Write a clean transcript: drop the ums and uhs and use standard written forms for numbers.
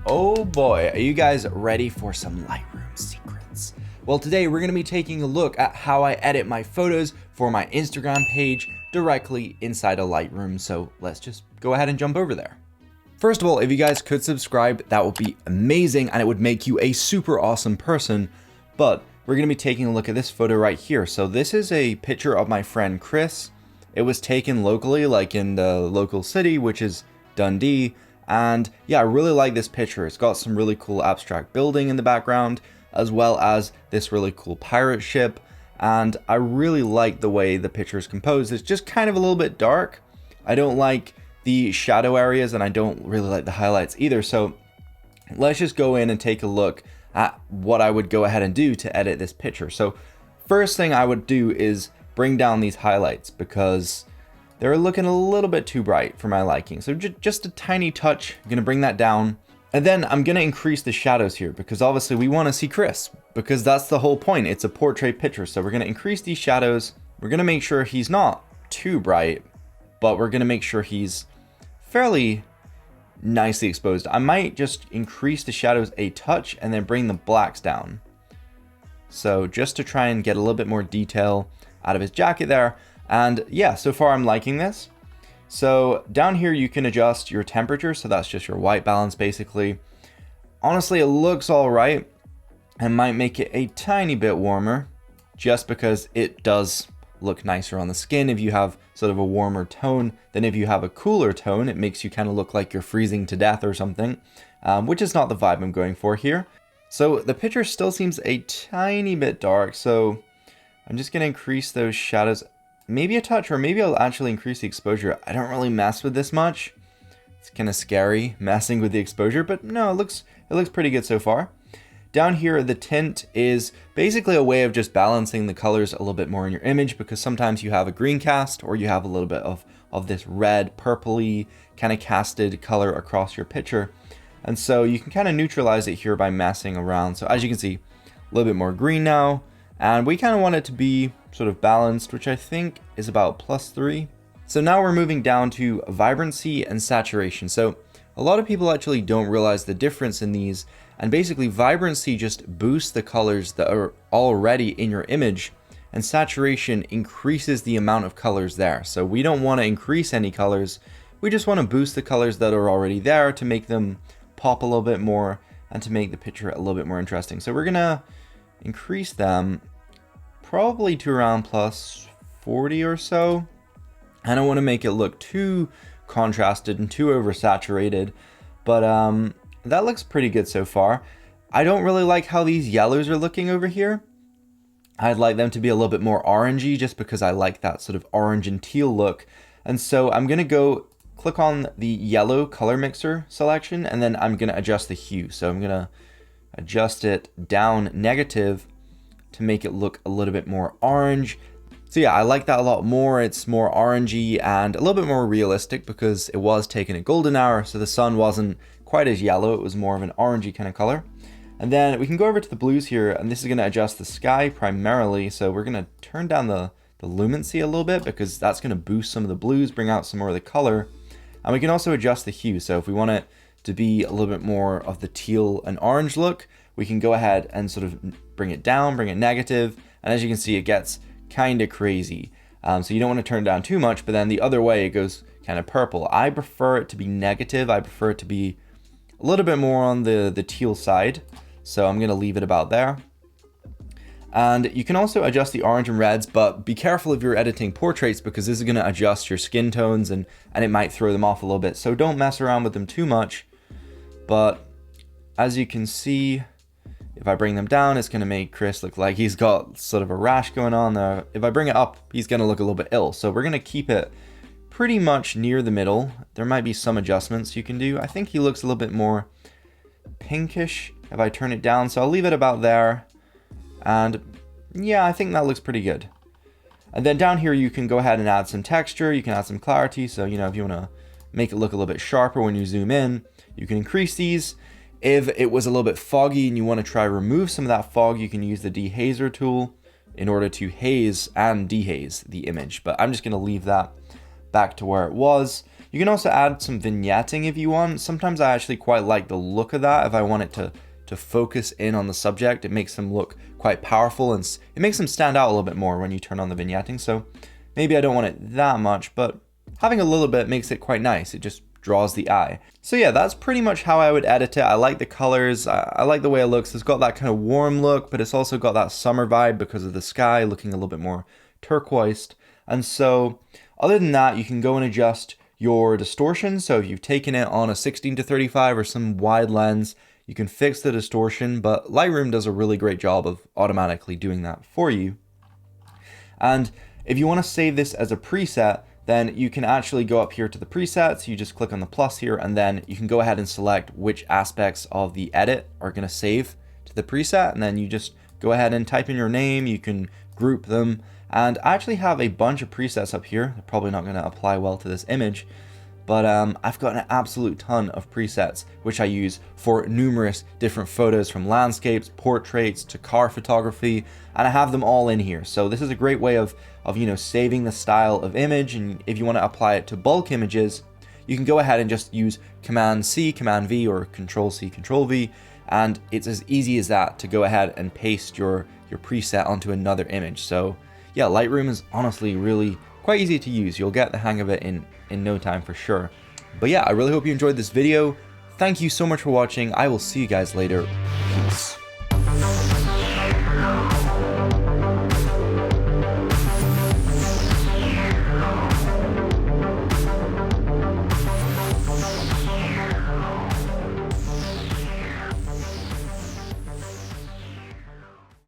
Oh boy, are you guys ready for some Lightroom secrets? Well, today we're going to be taking a look at how I edit my photos for my Instagram page directly inside of Lightroom, so let's just go ahead and jump over there. First of all, if you guys could subscribe, that would be amazing and it would make you a super awesome person. But we're going to be taking a look at this photo right here. So this is a picture of my friend Chris. It was taken locally, like in the local city, which is Dundee. And yeah, I really like this picture. It's got some really cool abstract building in the background, as well as this really cool pirate ship. And I really like the way the picture is composed. It's just kind of a little bit dark. I don't like the shadow areas and I don't really like the highlights either. So let's just go in and take a look at what I would go ahead and do to edit this picture. So first thing I would do is bring down these highlights because they're looking a little bit too bright for my liking. So just a tiny touch, I'm gonna bring that down. And then I'm gonna increase the shadows here because obviously we wanna see Chris because that's the whole point. It's a portrait picture. So we're gonna increase these shadows. We're gonna make sure he's not too bright, but we're gonna make sure he's fairly nicely exposed. I might just increase the shadows a touch and then bring the blacks down. So just to try and get a little bit more detail out of his jacket there. And yeah, so far I'm liking this. So down here you can adjust your temperature. So that's just your white balance basically. Honestly, it looks all right. I might make it a tiny bit warmer just because it does look nicer on the skin if you have sort of a warmer tone than if you have a cooler tone. It makes you kind of look like you're freezing to death or something, which is not the vibe I'm going for here. So the picture still seems a tiny bit dark. So I'm just going to increase those shadows maybe a touch, or maybe I'll actually increase the exposure. I don't really mess with this much. It's kind of scary messing with the exposure, but no, it looks pretty good so far. Down here, the tint is basically a way of just balancing the colors a little bit more in your image because sometimes you have a green cast or you have a little bit of this red, purpley kind of casted color across your picture. And so you can kind of neutralize it here by messing around. So as you can see, a little bit more green now. And we kind of want it to be sort of balanced, which I think is about +3. So now we're moving down to vibrancy and saturation. So a lot of people actually don't realize the difference in these. And basically vibrancy just boosts the colors that are already in your image, and saturation increases the amount of colors there. So we don't want to increase any colors. We just want to boost the colors that are already there to make them pop a little bit more and to make the picture a little bit more interesting. So we're gonna increase them probably to around +40 or so. I don't want to make it look too contrasted and too oversaturated, but that looks pretty good so far. I don't really like how these yellows are looking over here. I'd like them to be a little bit more orangey just because I like that sort of orange and teal look. And so I'm gonna go click on the yellow color mixer selection and then I'm gonna adjust the hue. So I'm gonna adjust it down negative to make it look a little bit more orange. So yeah, I like that a lot more. It's more orangey and a little bit more realistic because it was taken at golden hour, so the sun wasn't quite as yellow. It was more of an orangey kind of color. And then we can go over to the blues here, and this is going to adjust the sky primarily. So we're going to turn down the lumency a little bit because that's going to boost some of the blues, bring out some more of the color. And we can also adjust the hue. So if we want it to be a little bit more of the teal and orange look, we can go ahead and sort of bring it down, bring it negative. And as you can see, it gets kind of crazy. So you don't want to turn down too much, but then the other way it goes kind of purple. I prefer it to be negative. I prefer it to be a little bit more on the teal side. So I'm going to leave it about there. And you can also adjust the orange and reds, but be careful if you're editing portraits because this is going to adjust your skin tones and it might throw them off a little bit. So don't mess around with them too much. But as you can see, if I bring them down, it's going to make Chris look like he's got sort of a rash going on there. If I bring it up, he's going to look a little bit ill. So we're going to keep it pretty much near the middle. There might be some adjustments you can do. I think he looks a little bit more pinkish if I turn it down. So I'll leave it about there. And yeah, I think that looks pretty good. And then down here, you can go ahead and add some texture. You can add some clarity. So, you know, if you want to make it look a little bit sharper when you zoom in, you can increase these. If it was a little bit foggy and you want to try remove some of that fog, you can use the dehazer tool in order to haze and dehaze the image. But I'm just going to leave that back to where it was. You can also add some vignetting if you want. Sometimes I actually quite like the look of that if I want it to focus in on the subject. It makes them look quite powerful, and it makes them stand out a little bit more when you turn on the vignetting. So maybe I don't want it that much, but having a little bit makes it quite nice. It just draws the eye. So yeah, that's pretty much how I would edit it. I like the colors. I like the way it looks. It's got that kind of warm look, but it's also got that summer vibe because of the sky looking a little bit more turquoised. And so other than that, you can go and adjust your distortion. So if you've taken it on a 16-35 or some wide lens, you can fix the distortion, but Lightroom does a really great job of automatically doing that for you. And if you want to save this as a preset, then you can actually go up here to the presets. You just click on the plus here, and then you can go ahead and select which aspects of the edit are going to save to the preset. And then you just go ahead and type in your name. You can group them. And I actually have a bunch of presets up here. They're probably not going to apply well to this image, but I've got an absolute ton of presets, which I use for numerous different photos, from landscapes, portraits, to car photography, and I have them all in here. So this is a great way of saving the style of image. And if you want to apply it to bulk images, you can go ahead and just use Command-C, Command-V, or Control-C, Control-V, and it's as easy as that to go ahead and paste your preset onto another image. So yeah, Lightroom is honestly really quite easy to use. You'll get the hang of it in no time for sure. But yeah, I really hope you enjoyed this video. Thank you so much for watching. I will see you guys later. Peace.